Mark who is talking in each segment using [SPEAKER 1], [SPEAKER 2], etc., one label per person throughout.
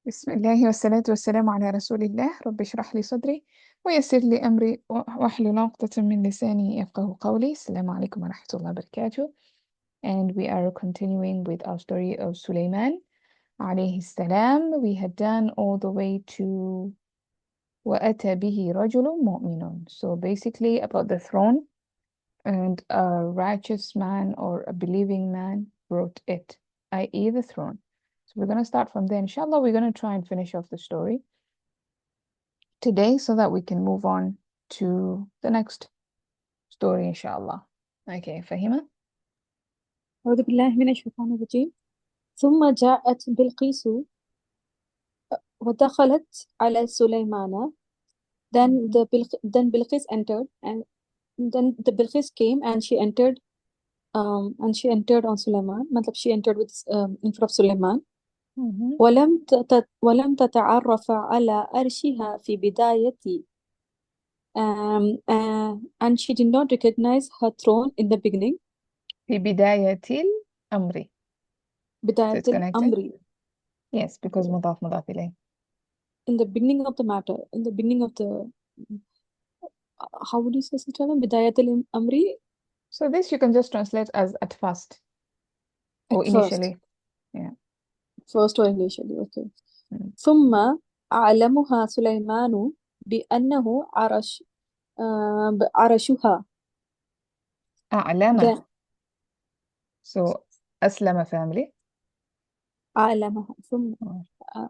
[SPEAKER 1] بسم الله والصلاة والسلام على رسول الله. رب اشرح لي صدري ويسر لي أمري واحلل عقدة من لساني يفقه قولي. السلام عليكم ورحمة الله وبركاته. And we are continuing with our story of Suleiman عليه السلام. We had done all the way to وأتى به رجل مؤمن. So basically about the throne, and a righteous man or a believing man brought it, i.e. the throne. So we're going to start from there. Inshallah, we're going to try and finish off the story today so that we can move on to the next story, inshallah. Okay, Fahima?
[SPEAKER 2] أعوذ بالله من الشيطان الرجيم. ثم جاءت بلقيس ودخلت على سليمان. Then Bilqis entered, and then the Bilqis came and she entered on Suleiman. मतलब she entered with in front of Suleiman. ولم تتعرف على أرشها في بداية and she did not recognize her throne in the beginning.
[SPEAKER 1] في بداية الأمر. So
[SPEAKER 2] بداية
[SPEAKER 1] it's connected?
[SPEAKER 2] الأمر.
[SPEAKER 1] Yes, because مضاف إليه.
[SPEAKER 2] In the beginning of the matter, in the beginning of the how would you say Sister? بداية الأمر.
[SPEAKER 1] So this you can just translate as at first or
[SPEAKER 2] At first.
[SPEAKER 1] initially. Yeah.
[SPEAKER 2] First or initially, okay.
[SPEAKER 1] Mm.
[SPEAKER 2] ثم أعلمها سليمان بأنه عرشها.
[SPEAKER 1] أعلم.
[SPEAKER 2] Then
[SPEAKER 1] So أسلم family.
[SPEAKER 2] أعلمها ثم
[SPEAKER 1] Oh.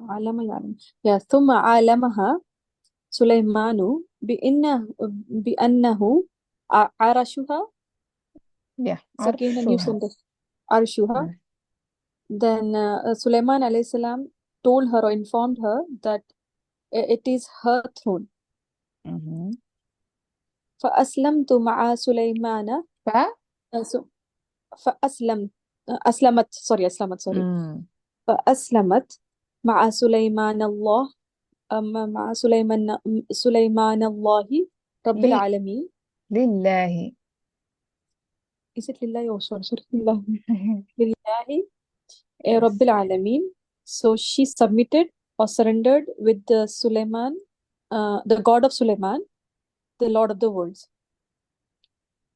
[SPEAKER 2] يعلم. Yeah. ثم أعلمها سليمان بأنه عرشها.
[SPEAKER 1] Yeah,
[SPEAKER 2] It's again a new
[SPEAKER 1] عرشها.
[SPEAKER 2] sentence. عرشها.
[SPEAKER 1] Mm.
[SPEAKER 2] Then Sulaiman alayhi salam told her or informed her that it is her throne. فأسلمت مع سليمان. أسلمت. فأسلمت مع سليمان الله سليمان الله رب العالمين.
[SPEAKER 1] لله.
[SPEAKER 2] Is it لله or sorry لله
[SPEAKER 1] Yes.
[SPEAKER 2] رب العالمين. So she submitted or surrendered with the Suleiman, the God of Suleiman, the Lord of the worlds.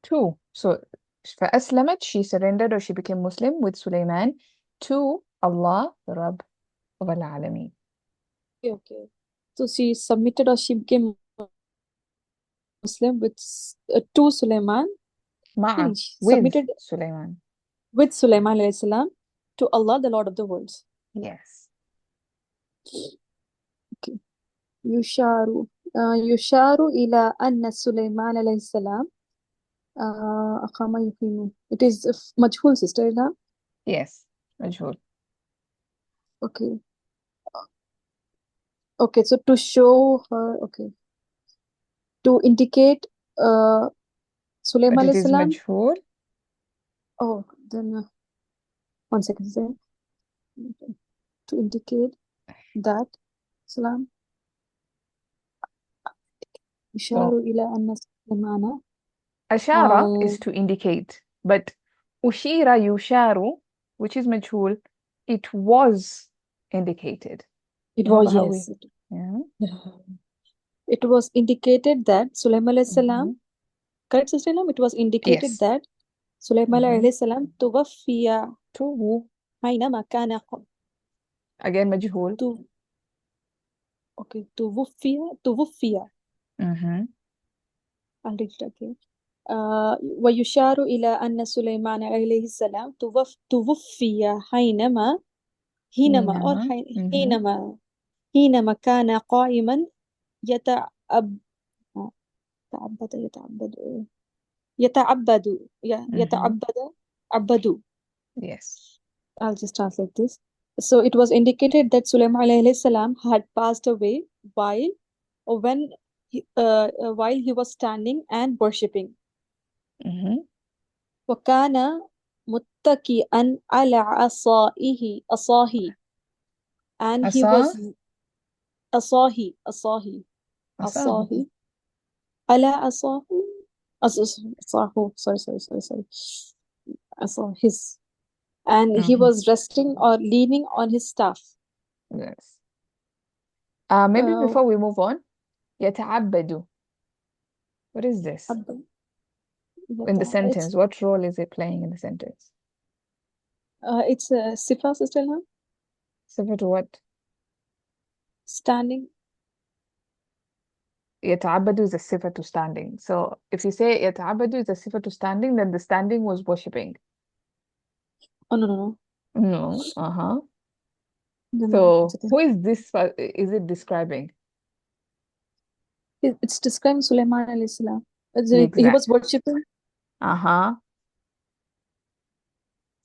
[SPEAKER 1] Two. So فأسلمت, she surrendered or she became Muslim with Suleiman to Allah, the Rabb of Al-Alamin.
[SPEAKER 2] Okay. So she submitted or she became Muslim with to Suleiman.
[SPEAKER 1] مع. With
[SPEAKER 2] Submitted
[SPEAKER 1] Suleiman.
[SPEAKER 2] with Suleiman alayhi salam to Allah, the Lord of the worlds.
[SPEAKER 1] Yes.
[SPEAKER 2] Okay. يشار إلى أن سليمان عليه السلام أقام يقيم. It is مجهول, sister, لا?
[SPEAKER 1] Yes. مجهول.
[SPEAKER 2] Okay. Okay, so to show her, okay, to indicate Sulaiman
[SPEAKER 1] But it
[SPEAKER 2] alayhi
[SPEAKER 1] is
[SPEAKER 2] salam.
[SPEAKER 1] مجهول.
[SPEAKER 2] Oh, then 1 second, sir. To indicate that salam. يشار إلى أن سليمان.
[SPEAKER 1] أشارة is to indicate, but أشير يشار, which is مجهول, it was indicated.
[SPEAKER 2] It
[SPEAKER 1] Remember
[SPEAKER 2] was,
[SPEAKER 1] how
[SPEAKER 2] yes.
[SPEAKER 1] Yeah.
[SPEAKER 2] It was indicated that Sulaiman alayhi salam, correct, sister? It was indicated
[SPEAKER 1] Yes.
[SPEAKER 2] that Sulaiman alayhi salam توفي حينما كان
[SPEAKER 1] again مجهول.
[SPEAKER 2] Okay, توفي. I'll read it again. ويشار إلى أن سليمان عليه السلام توفي حينما كان قائما يتعبد.
[SPEAKER 1] Yes.
[SPEAKER 2] I'll just translate this. So it was indicated that Sulaiman alayhi salam had passed away while he was standing and worshipping. وكان متكئا على عصاه and he was عصاه على عصاه sorry عصاه his, and he was resting or leaning on his staff.
[SPEAKER 1] Yes. Maybe before we move on, يتعبد. What is this? In the sentence, what role is it playing in the sentence?
[SPEAKER 2] It's a sifa, Sister Ilham.
[SPEAKER 1] Sifa to what?
[SPEAKER 2] Standing.
[SPEAKER 1] يتعبد is a sifa to standing. So if you say يتعبد is a sifa to standing, then the standing was worshipping.
[SPEAKER 2] Oh, no.
[SPEAKER 1] No. Uh-huh.
[SPEAKER 2] No,
[SPEAKER 1] So who is this? Is it describing?
[SPEAKER 2] It's describing Suleiman AS. He was
[SPEAKER 1] Exact.
[SPEAKER 2] worshipping.
[SPEAKER 1] Uh-huh.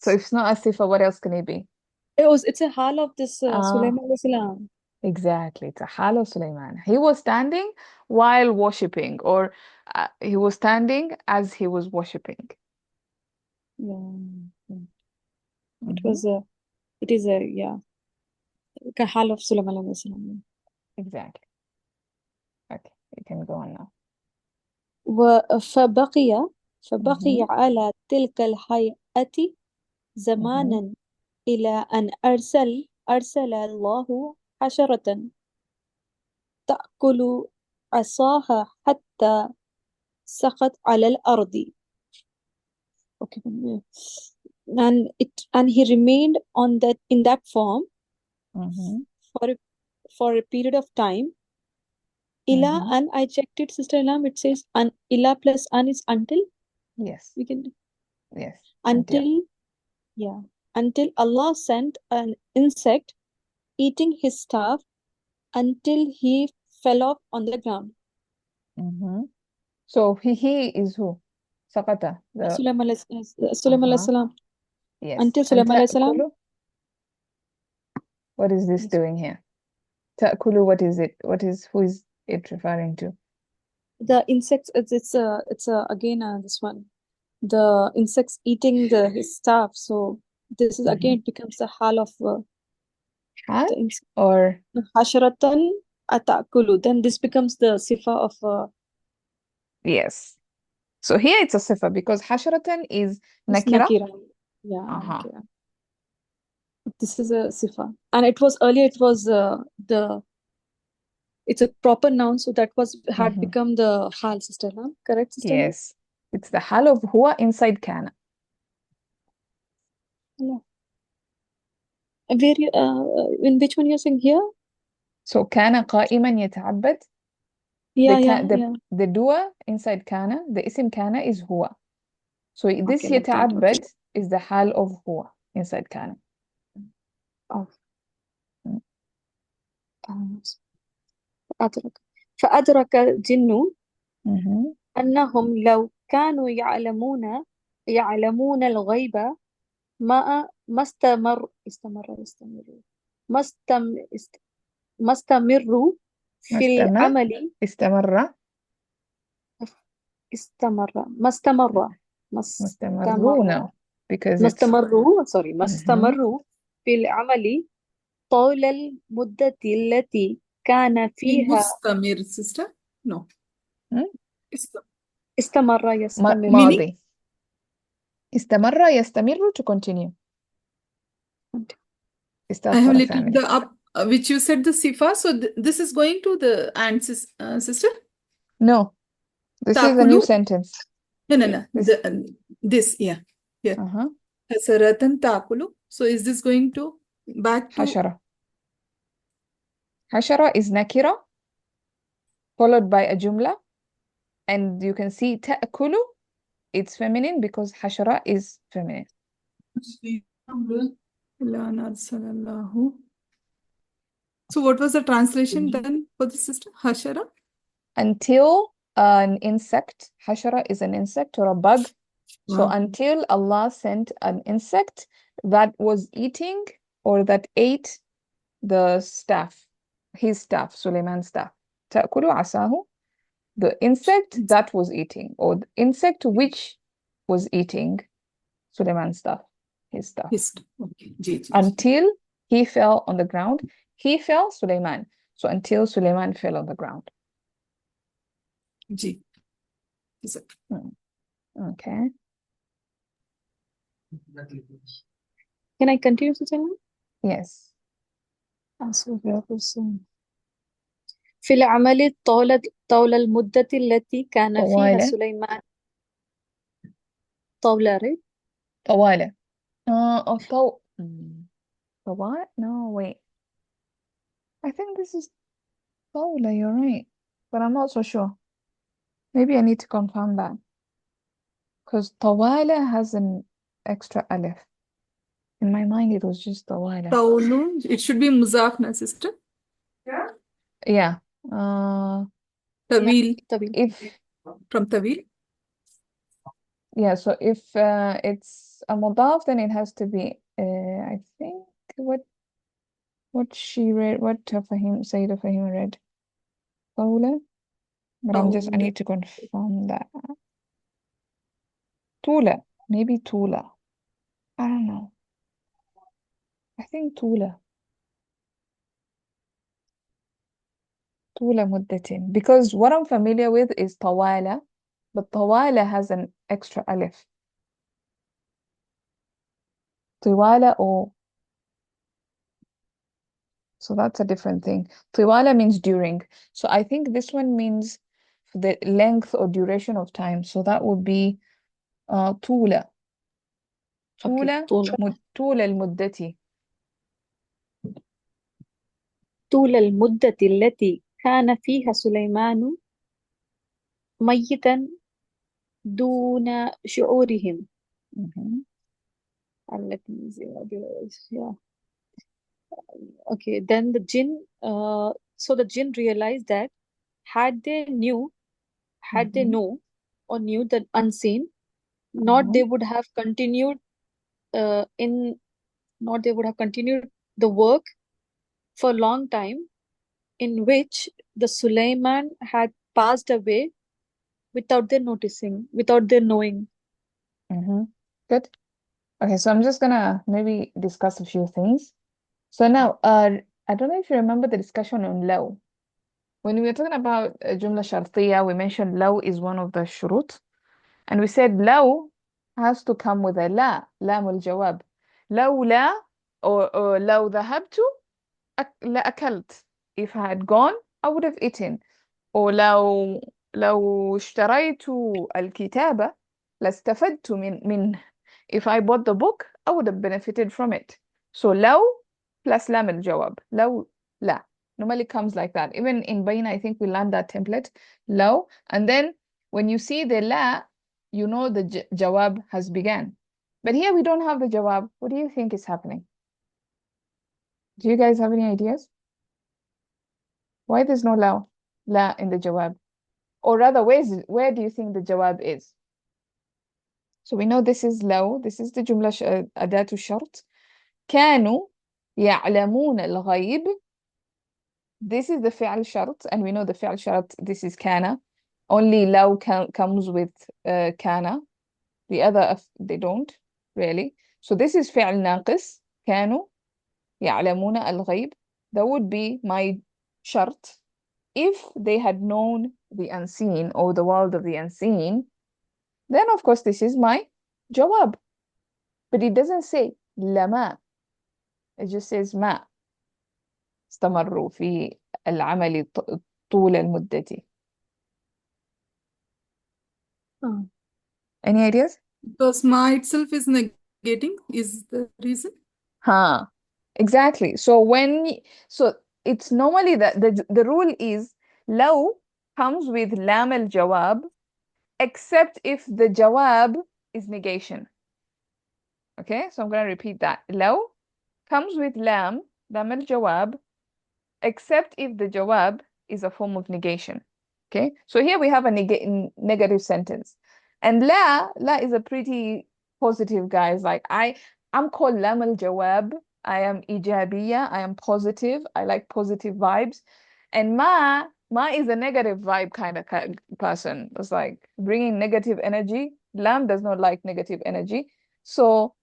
[SPEAKER 1] So if it's not a sifa, what else can it be?
[SPEAKER 2] It's a hal of this
[SPEAKER 1] Ah,
[SPEAKER 2] Suleiman AS.
[SPEAKER 1] exactly. It's a hal of Suleiman. He was standing while worshipping, or he was standing as he was worshipping.
[SPEAKER 2] Yeah.
[SPEAKER 1] Mhm.
[SPEAKER 2] It is a hal of Suleiman AS.
[SPEAKER 1] Exactly. Okay, you can go on now.
[SPEAKER 2] فبقي
[SPEAKER 1] Mhm.
[SPEAKER 2] على تلك الهيئة
[SPEAKER 1] Mhm.
[SPEAKER 2] زمانا إلى أن أرسل الله حشرة تأكل عصاها حتى سقط على الأرض. Okay. And he remained on that in that form
[SPEAKER 1] Mhm.
[SPEAKER 2] for a period of time. Ila
[SPEAKER 1] Mhm.
[SPEAKER 2] and I checked it, Sister Ilam. It says ila plus an is until.
[SPEAKER 1] Yes.
[SPEAKER 2] We can
[SPEAKER 1] Yes.
[SPEAKER 2] until until Allah sent an insect eating his staff until he fell off on the ground.
[SPEAKER 1] Mhm. So he is who? Sakata.
[SPEAKER 2] Sulaiman alayhi
[SPEAKER 1] Uh-huh.
[SPEAKER 2] salam.
[SPEAKER 1] Yes.
[SPEAKER 2] Until
[SPEAKER 1] And
[SPEAKER 2] Sulaiman alayhi salam,
[SPEAKER 1] ta'kulu, what is this
[SPEAKER 2] yes.
[SPEAKER 1] doing here? Ta'kulu, what is it? Who is it referring to?
[SPEAKER 2] The insects. It's again this one. The insects eating his staff. So this is again
[SPEAKER 1] Mhm.
[SPEAKER 2] it becomes the hal of
[SPEAKER 1] Hal
[SPEAKER 2] the insect.
[SPEAKER 1] or
[SPEAKER 2] Hasharatan atakulu. Then this becomes the sifa of
[SPEAKER 1] yes. So here it's a sifa because hasharatan is
[SPEAKER 2] this
[SPEAKER 1] nakira.
[SPEAKER 2] nakira. Yeah,
[SPEAKER 1] Uh-huh.
[SPEAKER 2] nakira. This is a sifa, and it was earlier. It was the it's a proper noun, so that had
[SPEAKER 1] Mhm.
[SPEAKER 2] become the hal, Sister Lam. Correct, Sister Lam?
[SPEAKER 1] Yes. It's the hal of huwa inside kana.
[SPEAKER 2] Yeah. Where you in which one you're saying here?
[SPEAKER 1] So kana qa'iman yata'abbad.
[SPEAKER 2] Yeah,
[SPEAKER 1] The dua inside kana, the isim kana is huwa. So this
[SPEAKER 2] Okay, like that. Okay.
[SPEAKER 1] يتعبد is the hal of huwa inside kana.
[SPEAKER 2] Oh,
[SPEAKER 1] Mm.
[SPEAKER 2] فأدرك فأدرك الجن
[SPEAKER 1] Mhm.
[SPEAKER 2] أنهم لو كانوا يعلمون الغيب ما ما استم است- ما استمروا في
[SPEAKER 1] مستمر
[SPEAKER 2] العمل
[SPEAKER 1] استمر
[SPEAKER 2] ما استمر
[SPEAKER 1] مستمرون because
[SPEAKER 2] ما
[SPEAKER 1] it's
[SPEAKER 2] استمروا سوري ما
[SPEAKER 1] Mhm.
[SPEAKER 2] استمروا في العمل طول المدة التي كان فيها
[SPEAKER 3] mustamir, sister? No.
[SPEAKER 1] Mm.
[SPEAKER 2] استمر يستمر
[SPEAKER 3] Meaning?
[SPEAKER 1] ماضي استمر يستمر to continue
[SPEAKER 3] I
[SPEAKER 1] start
[SPEAKER 3] have
[SPEAKER 1] مرة
[SPEAKER 3] little
[SPEAKER 1] ثانية.
[SPEAKER 3] the up which you said the sifa. So this is going to the aunt sister.
[SPEAKER 1] No, this is a
[SPEAKER 3] Takulu.
[SPEAKER 1] new sentence.
[SPEAKER 3] No.
[SPEAKER 1] This
[SPEAKER 3] This yeah.
[SPEAKER 1] uh-huh.
[SPEAKER 3] Hasaratan takulu. So is this going to back to
[SPEAKER 1] حشرة. حشرة is nakira followed by a jumla, and you can see تأكل, it's feminine because حشرة is feminine.
[SPEAKER 3] So what was the translation then for the sister? Hashara?
[SPEAKER 1] Until an insect, حشرة is an insect or a bug. So
[SPEAKER 3] Wow.
[SPEAKER 1] until Allah sent an insect that was eating or that ate the staff, his staff, Suleiman's staff. تأكل عصاه, the insect that was eating, or the insect which was eating Suleiman's staff, his staff.
[SPEAKER 3] Okay. Ji.
[SPEAKER 1] Until he fell on the ground. He fell, Suleiman. So until Suleiman fell on the ground.
[SPEAKER 3] Ji.
[SPEAKER 1] Okay.
[SPEAKER 2] Can I continue, Susan?
[SPEAKER 1] Yes.
[SPEAKER 2] So here was في العمل طول المدة التي كان فيها
[SPEAKER 1] طوال
[SPEAKER 2] سليمان طولة.
[SPEAKER 1] طوال طوال no wait I think this is طاولة you're right but I'm not so sure maybe I need to confirm that because طوالة has an extra alif in my mind it was just طوالة
[SPEAKER 3] طولون. It should be مضاف, my sister.
[SPEAKER 1] yeah
[SPEAKER 3] طويل.
[SPEAKER 2] طويل.
[SPEAKER 1] if
[SPEAKER 3] From طويل.
[SPEAKER 1] yeah so if it's a مضاف then it has to be I think what she read what Fahim Sayyida Fahim read طاولة but I need to confirm that طولة maybe طولة I don't know I think طولة طولة مدتين because what I'm familiar with is طوالة but طوالة has an extra alif طوالة or so that's a different thing طوالة means during so I think this one means the length or duration of time so that would be طولة طولة طول المدة
[SPEAKER 2] طول المدة التي كان فيها سليمان ميتا دون شعورهم.
[SPEAKER 1] Mhm.
[SPEAKER 2] Let me see what it is. Yeah. Okay. Then the jinn. So the jinn realized that had they know or knew the unseen, not they would have continued not they would have continued the work for a long time, in which the Suleiman had passed away without their noticing, without their knowing.
[SPEAKER 1] Good. Okay, so I'm just gonna maybe discuss a few things. So now, I don't know if you remember the discussion on low. When we were talking about جملة شرطية, we mentioned low is one of the shurut. And we said low has to come with a لا, لام الجواب. لو لا, or لو ذهبت, لأكلت. If I had gone, I would have eaten. لو اشتريت الكتابة لاستفدت منه. If I bought the book, I would have benefited from it. So لو plus لام الجواب. لو لا. Normally comes like that. Even in بين, I think we learned that template. لو. And then when you see the لا, you know the jawab has begun. But here we don't have the jawab. What do you think is happening? Do you guys have any ideas? Why there's no la in the jawab? Or rather, where do you think the jawab is? So we know this is لو, this is the جملة أداة الشرط. كانوا يعلمون الغيب. This is the فعل شرط, and we know the فعل شرط, this is كان. Only لو comes with كان. The other, they don't, really. So this is فعل ناقص. كانوا يعلمون الغيب. That would be my شرط. If they had known the unseen or the world of the unseen, then of course this is my jawab. But it doesn't say لما. It just says ما استمروا في العمل طول المدة. Any ideas?
[SPEAKER 3] Because ma itself is negating is the reason.
[SPEAKER 1] Exactly. So it's normally the rule is لو comes with لام الجواب except if the jawab is negation. Okay, so I'm going to repeat that. لو comes with لام الجواب except if the jawab is a form of negation. Okay, so here we have a negative sentence. And la is a pretty positive, guys. Like I'm called lam al jawab. I am ijabiya. I am positive. I like positive vibes. And ma is a negative vibe kind of person. It's like bringing negative energy. Lam does not like negative energy. So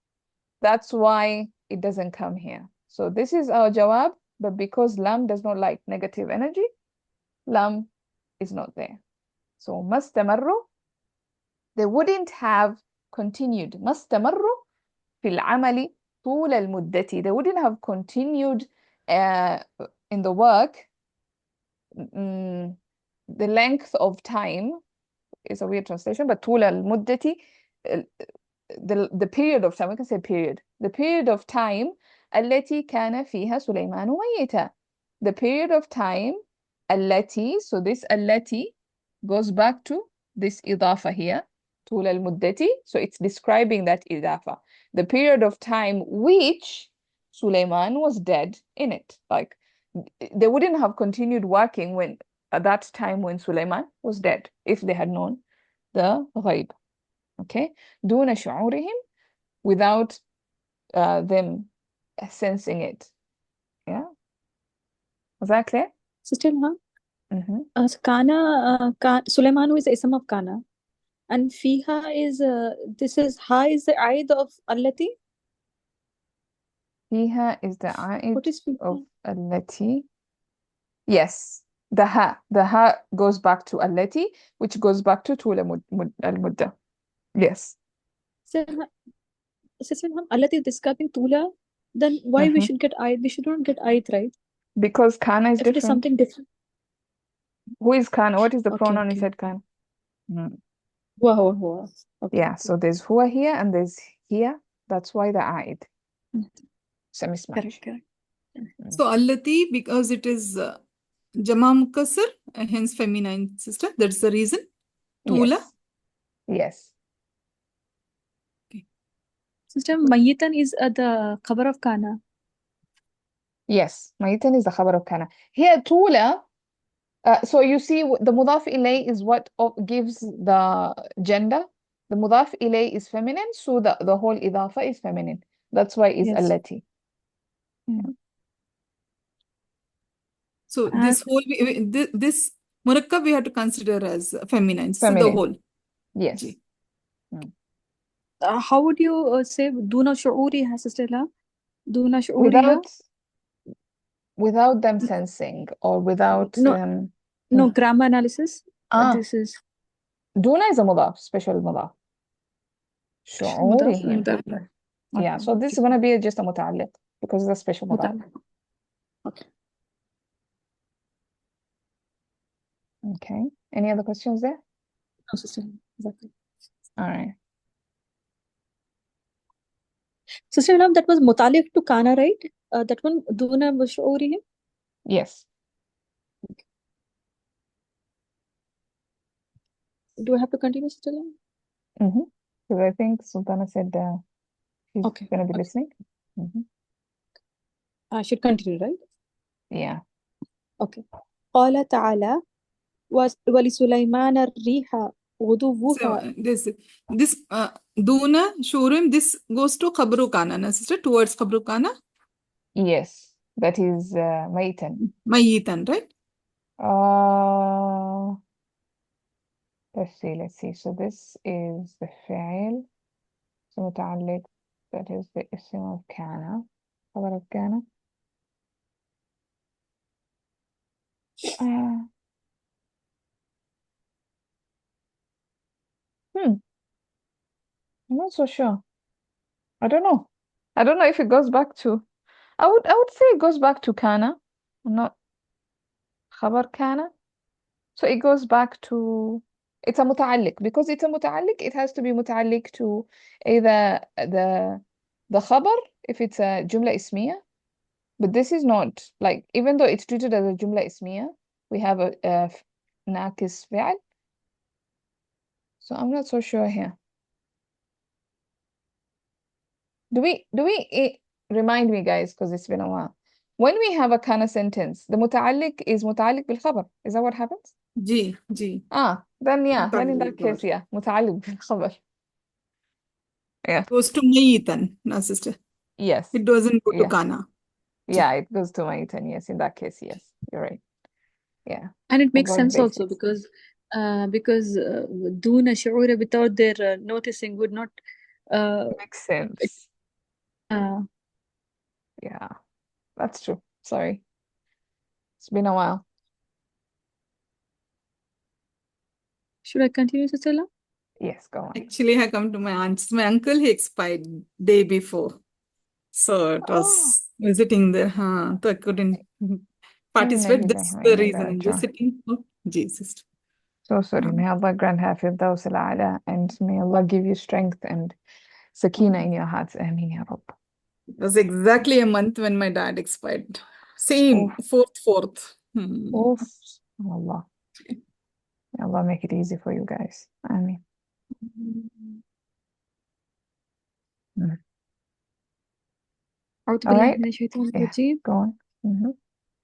[SPEAKER 1] that's why it doesn't come here. So this is our jawab, but because lam does not like negative energy, lam is not there. So mastamarru, they wouldn't have continued. mastamarru في العمل طول المدة. They wouldn't have continued in the work the length of time is a weird translation, but طول المدة, the period of time, we can say period, the period of time التي كان فيها سليمان ميتا. The period of time التي, so this التي goes back to this إضافة here, طول المدة, so it's describing that إضافة. The period of time which Suleiman was dead in it. Like, they wouldn't have continued working when at that time when Suleiman was dead if they had known the ghaib. Okay, دون شعورهم, without them sensing it. Yeah, was that clear?
[SPEAKER 2] Sister Ilham,
[SPEAKER 1] Mm-hmm.
[SPEAKER 2] Suleiman is the ism of Kana, and Fiha is this is Ha is the Aid of Allati.
[SPEAKER 1] فيها is the
[SPEAKER 2] What is
[SPEAKER 1] Aid of
[SPEAKER 2] Fiha?
[SPEAKER 1] التي. Yes, the ha goes back to التي, which goes back to طول المدة. Yes.
[SPEAKER 2] Sister Ilham, Allati is describing Tula. Then why we should get Aid? We should not get Aid, right?
[SPEAKER 1] Because Kana is
[SPEAKER 2] If it is
[SPEAKER 1] different.
[SPEAKER 2] something different.
[SPEAKER 1] Who is Kana? What is the
[SPEAKER 2] Okay,
[SPEAKER 1] pronoun you
[SPEAKER 2] okay.
[SPEAKER 1] said Kana?
[SPEAKER 2] Wow. Okay.
[SPEAKER 1] Yeah, so there's huwa here and there's here. That's why the aid. It's a mismatch.
[SPEAKER 2] Correct.
[SPEAKER 3] So allati, because it is jama mukassar, hence feminine, sister. That's the reason. Tula.
[SPEAKER 1] Yes.
[SPEAKER 2] Sister, Mayitan is the khabar of Kana.
[SPEAKER 1] Yes, Mayitan is the khabar of Kana. Here, Tula, so you see the mudaf ilay is what gives the gender. The mudaf ilay is feminine, so the whole idafa is feminine. That's why it's
[SPEAKER 2] Yes.
[SPEAKER 1] allati.
[SPEAKER 3] So this whole, this murakkab we have to consider as feminine. So the
[SPEAKER 1] Feminine.
[SPEAKER 3] whole.
[SPEAKER 1] Yes.
[SPEAKER 3] Ji.
[SPEAKER 2] How would you say Duna Shu'uriha, Sister Ilham? Duna Shu'uriha?
[SPEAKER 1] Without them sensing or without
[SPEAKER 2] No grammar analysis. This is
[SPEAKER 1] Duna is a mudaf, special mudaf. شعورهم. Yeah, so this is going to be just a متعلق because it's a special mudaf.
[SPEAKER 2] Okay.
[SPEAKER 1] Okay. Any other questions there?
[SPEAKER 2] No, Sister. Exactly.
[SPEAKER 1] All right.
[SPEAKER 2] Sister Ilham, that was mutaliq to Kana, right? That one, Duna Shu'urihim?
[SPEAKER 1] Yes.
[SPEAKER 2] Do I have to continue, Sister Ilham?
[SPEAKER 1] Because I think Sultana said she's
[SPEAKER 2] Okay.
[SPEAKER 1] going to be listening.
[SPEAKER 2] I should continue, right?
[SPEAKER 1] Yeah.
[SPEAKER 2] Okay. قال تعالى ولسليمان الريح غدوها.
[SPEAKER 3] So this duna shurim, this goes to khabru kana, na sister, towards khabru kana.
[SPEAKER 1] Yes. That is Maitan.
[SPEAKER 3] Mayitan, right?
[SPEAKER 1] Let's see. So this is the fi'il. So متعلق. That is the ism of kana. خبر of kana. I'm not so sure. I don't know. I don't know if it goes back to. I would say it goes back to kana. Not khabar kana. So it goes back to. It's a muta'alliq. Because it's a muta'alliq, it has to be muta'alliq to either the khabar, if it's a jumla ismiya. But this is not, like, even though it's treated as a jumla ismiya, we have a naqis fi'al. So I'm not so sure here. Do we remind me, guys, because it's been a while. When we have a kana sentence, the muta'alliq is muta'alliq bil khabar. Is that what happens?
[SPEAKER 3] Ji.
[SPEAKER 1] Then in that case, yeah, muta'alliq bil khabar. Yeah.
[SPEAKER 3] Goes to mayitan, na sister.
[SPEAKER 1] Yes.
[SPEAKER 3] It doesn't go to kana.
[SPEAKER 1] Yeah, it goes to Maitan. Yes, in that case, yes, you're right. Yeah.
[SPEAKER 2] And it makes
[SPEAKER 1] About
[SPEAKER 2] sense also
[SPEAKER 1] basics.
[SPEAKER 2] because Duna Shu'ura without their noticing would not.
[SPEAKER 1] Makes sense. Yeah, that's true. Sorry. It's been a while.
[SPEAKER 2] Should I continue, Sister Ilham?
[SPEAKER 1] Yes, go on.
[SPEAKER 3] Actually, I come to my aunt's. My uncle, he expired day before. So it was visiting there. So I couldn't participate. That's the reason. Just
[SPEAKER 1] So
[SPEAKER 3] sitting for Jesus.
[SPEAKER 1] sorry. May Allah grant her Firdaus al-A'la, and may Allah give you strength and sakina in your hearts. Ameen ya Rabb.
[SPEAKER 3] It was exactly a month when my dad expired. Same,
[SPEAKER 1] Oof.
[SPEAKER 3] fourth.
[SPEAKER 1] Oof. Allah. May Allah make it easy for you guys. Ameen.
[SPEAKER 2] أعوذ
[SPEAKER 1] All
[SPEAKER 2] بالله
[SPEAKER 1] right.
[SPEAKER 2] من الشيطان
[SPEAKER 1] Yeah.
[SPEAKER 2] الرجيم.
[SPEAKER 1] Go on.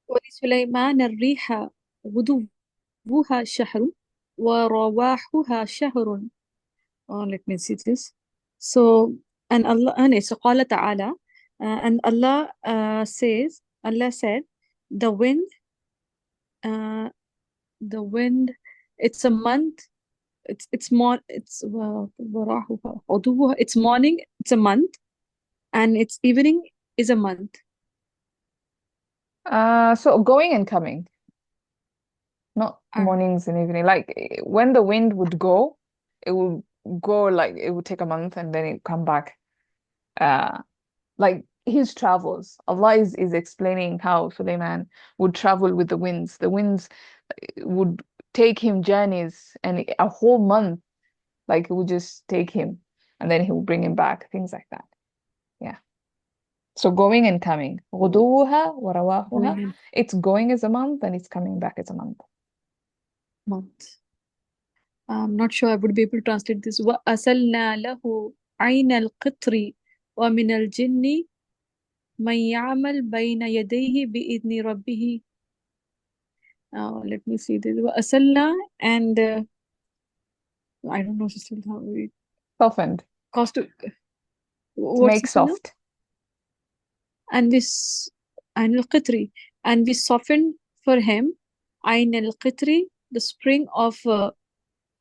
[SPEAKER 2] ولسليمان الريح غدوها شهر ورواحها شهر. Let me see this. So, and Allah, and so قال تعالى, and Allah says, Allah said, the wind, it's a month, it's morning, it's a month, and its evening is a month.
[SPEAKER 1] So going and coming, not mornings and evening. Like when the wind would go, it would go like it would take a month and then it come back. Like his travels. Allah is explaining how Suleiman would travel with the winds. The winds would take him journeys and a whole month, like it would just take him and then he would bring him back, things like that. Yeah. So going and coming. غدوها ورواحها. It's going as a month and it's coming back as a month.
[SPEAKER 2] I'm not sure I would be able to translate this. وَأَسَلْنَا لَهُ عَيْنَ الْقِطْرِ وَمِنَ الْجِنِّ مَنْ يَعْمَلْ بَيْنَ يَدَيْهِ بِإِذْنِ رَبِّهِ. Let me see this. وَأَسَلْنَا, and I don't know how we
[SPEAKER 1] Softened.
[SPEAKER 2] cost to
[SPEAKER 1] make soft.
[SPEAKER 2] And this عَيْنَ الْقِطْرِ, and we softened for him عَيْنَ الْقِطْرِ, the spring of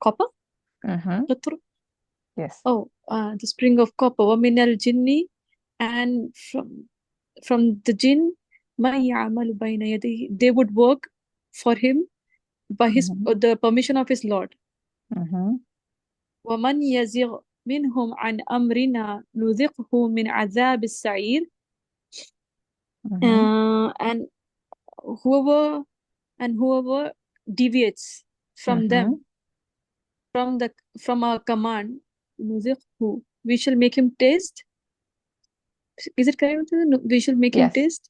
[SPEAKER 2] copper. قطر.
[SPEAKER 1] Yes.
[SPEAKER 2] The spring of copper. وَمِنَ الْجِنِّ, and from the jinn, مَنْ يَعْمَلُ بَيْنَ يَدَيْهِ, they would work for him by the permission of his Lord. وَمَنْ يَزِغْ مِنْهُمْ عَنْ أَمْرِنَا نُذِقْهُ مِنْ عَذَابِ السَّعِيرِ. And whoever deviates from them, from our command, نُذِقْهُ, we shall make him taste. Is it correct? We shall make him taste.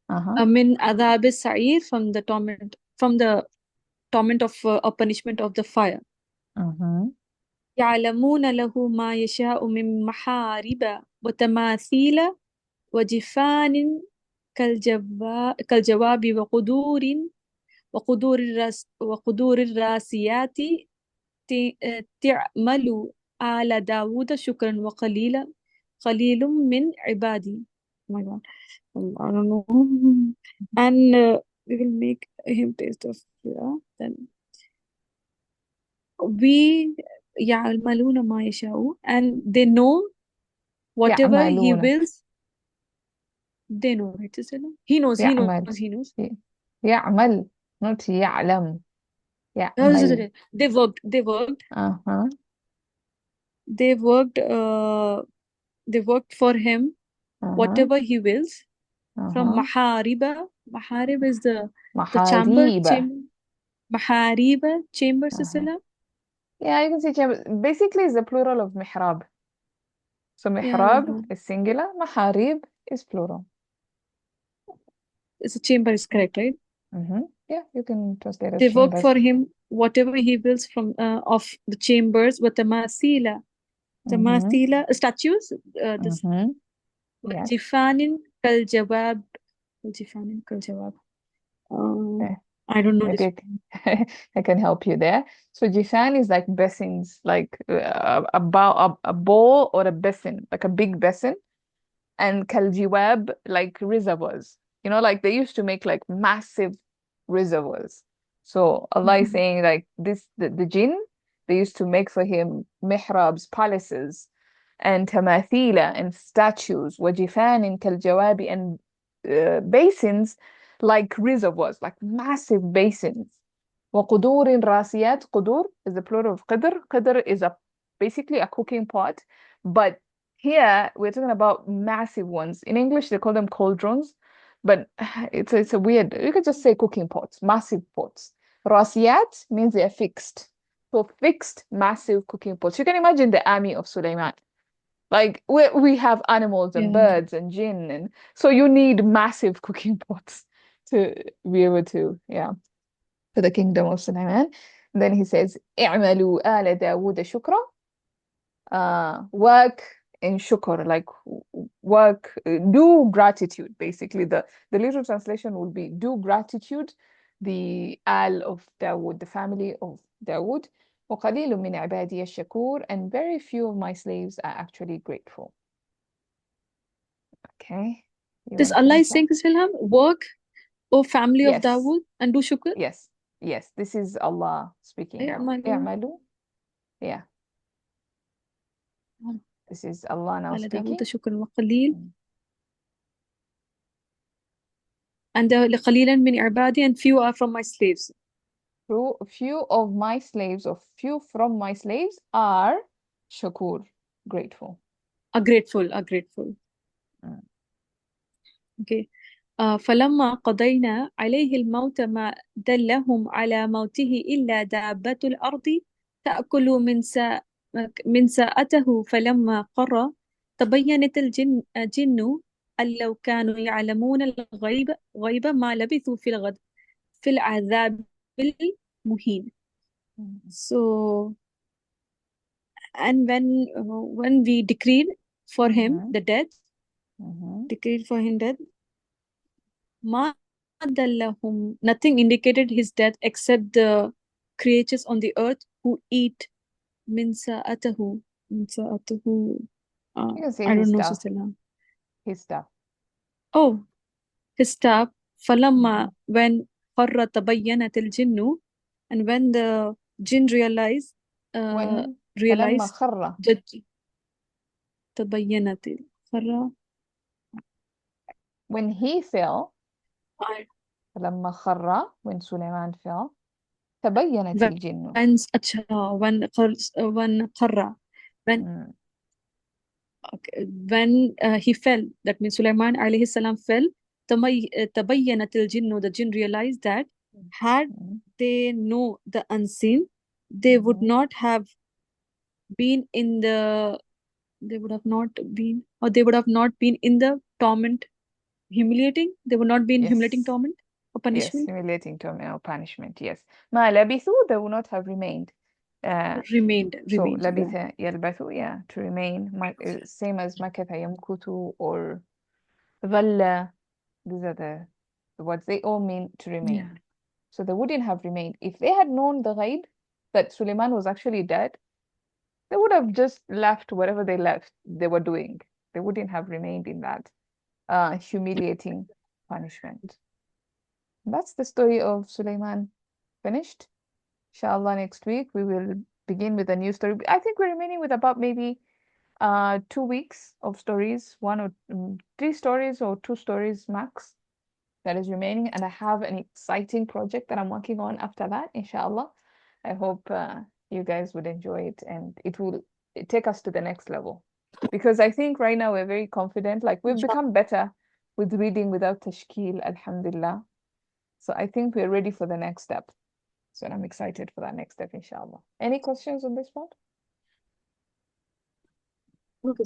[SPEAKER 2] Min adhab as-sa'ir, from the torment of or punishment of the fire. يعلمون له ما يشاء من محارب وتماثيل وجفان كالجواب وقدور الراسيات تعمل آل داود شكرا قليل من عبادي. Oh my God. I don't know. And we will make him taste of then we يعملون ما يشاء, and they know whatever he wills. They know, right? He knows.
[SPEAKER 1] يعمل, not يعلم. يعمل.
[SPEAKER 2] They worked. They worked for him whatever he wills. From mahariba. Maharib is the chamber. Mahariba, chambers.
[SPEAKER 1] Yeah, you can say chamber. Basically, it's the plural of mihrab. So mihrab is singular, maharib is plural.
[SPEAKER 2] It's a chamber is correct, right?
[SPEAKER 1] Yeah, you can translate as
[SPEAKER 2] they
[SPEAKER 1] chambers.
[SPEAKER 2] work for him whatever he wills from of the chambers. وَتَمَاثِيلَ, statues. جِفَانٍ كَالْجَوَابِ. I don't know.
[SPEAKER 1] Maybe I can help you there. So jifan is like basins, like a bowl or a basin, like a big basin, and kaljiwab, like reservoirs. You know, like they used to make like massive reservoirs. So Allah is saying like this, the jinn, they used to make for him mihrabs, palaces, and tamathila, and statues, wajifan kaljawabi, and basins like reservoirs, like massive basins. وقدور راسيات. قدور is the plural of qidr. Qidr is basically a cooking pot, but here we're talking about massive ones. In English they call them cauldrons, but it's a weird, you could just say cooking pots, massive pots. Rasiyat means they're fixed. So fixed, massive cooking pots. You can imagine the army of Suleiman. Like we have animals and
[SPEAKER 2] Yeah.
[SPEAKER 1] birds and jinn, and so you need massive cooking pots to be able to, yeah, for the kingdom of Suleiman. And then he says, "اعملوا آل داود شكرا." Work in shukr, like work, do gratitude. Basically, the literal translation will be do gratitude. The al of Dawood, the family of Dawood. وقليل من عبادي الشكور, and very few of my slaves are actually grateful. Okay, you
[SPEAKER 2] This
[SPEAKER 1] want to
[SPEAKER 2] Allah
[SPEAKER 1] finish
[SPEAKER 2] is
[SPEAKER 1] that?
[SPEAKER 2] saying to Silham, work, O family of
[SPEAKER 1] Yes,
[SPEAKER 2] Dawood, and do shukr.
[SPEAKER 1] yes, yes. This is Allah speaking now.
[SPEAKER 2] اعملوا
[SPEAKER 1] اعملوا. Yeah, this is Allah now
[SPEAKER 2] على داود
[SPEAKER 1] speaking.
[SPEAKER 2] شكر وقليل. And لقليلا من عبادي, and few are from my slaves.
[SPEAKER 1] Few of my slaves, or few from my slaves, are shakur, grateful.
[SPEAKER 2] Are grateful. Okay. فلما قضينا عليه الموت ما دلهم على موته إلا دابة الأرض تأكل من ساءته فلما قر تبينت الجن أن لو كانوا يعلمون غيب ما لبثوا في العذاب المهين. So, and when we decreed for him the death, ما دلهم, nothing indicated his death except the creatures on the earth who eat من ساءته.
[SPEAKER 1] You can say
[SPEAKER 2] I
[SPEAKER 1] his
[SPEAKER 2] don't know,
[SPEAKER 1] stuff.
[SPEAKER 2] Suleiman.
[SPEAKER 1] His stuff.
[SPEAKER 2] Oh, his staff. فلما when قر تبينت الجن, and when the jinn realized
[SPEAKER 1] فلما خر.
[SPEAKER 2] تبينت خر.
[SPEAKER 1] When he fell, فلما خر, when Suleiman fell, تبينت الجن.
[SPEAKER 2] when قر, when he fell, that means Sulaiman alayhi salam fell, تبينت الجن, the jinn realized that had they know the unseen, they would not have been in the, they would have not been in the torment, humiliating, they would not be in humiliating torment or punishment.
[SPEAKER 1] Yes, humiliating torment or punishment, yes. ما لبثوا, they would not have remained.
[SPEAKER 2] Remained.
[SPEAKER 1] So لبث يلبث, yeah, to remain. Same as مكث يمكث or ظل. These are the words. They all mean to remain.
[SPEAKER 2] Yeah.
[SPEAKER 1] So they wouldn't have remained. If they had known the ghaib, that Suleiman was actually dead, they would have just left whatever they were doing. They wouldn't have remained in that humiliating punishment. That's the story of Suleiman finished. Inshallah, next week we will begin with a new story. I think we're remaining with about maybe 2 weeks of stories, 1 or 3 stories or 2 stories max that is remaining, and I have an exciting project that I'm working on after that, inshallah. I hope you guys would enjoy it, and it will take us to the next level, because I think right now we're very confident, like we've become better with reading without tashkil, alhamdulillah. So I think we're ready for the next step. So I'm excited for that next step, inshallah. Any questions on this part? All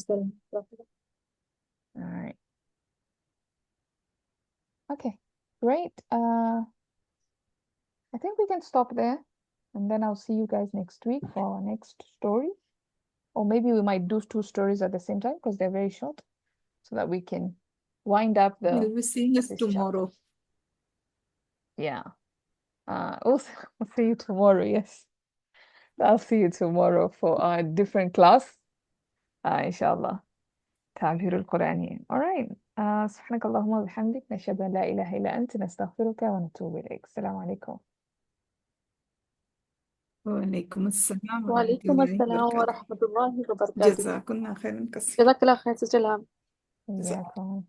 [SPEAKER 1] right. Okay, great. I think we can stop there, and then I'll see you guys next week for our next story. Or maybe we might do 2 stories at the same time because they're very short, so that we can wind up
[SPEAKER 3] You'll be seeing us
[SPEAKER 1] this
[SPEAKER 3] tomorrow.
[SPEAKER 1] chapter. Yeah. We'll see you tomorrow, yes. I'll see you tomorrow for a different class. Inshallah. تعبير القرآني. All right. سبحانك اللهم وبحمدك نشهد أن لا إله إلا أنت نستغفرك ونتوب إليك. السلام عليكم.
[SPEAKER 3] وعليكم السلام ورحمة
[SPEAKER 2] وعليكم
[SPEAKER 3] الله
[SPEAKER 2] السلام
[SPEAKER 3] وبركاته.
[SPEAKER 2] ورحمة الله وبركاته.
[SPEAKER 3] جزاكم خيرا كثيرا.
[SPEAKER 2] جزاك الله خير سجلها.
[SPEAKER 1] إياكم.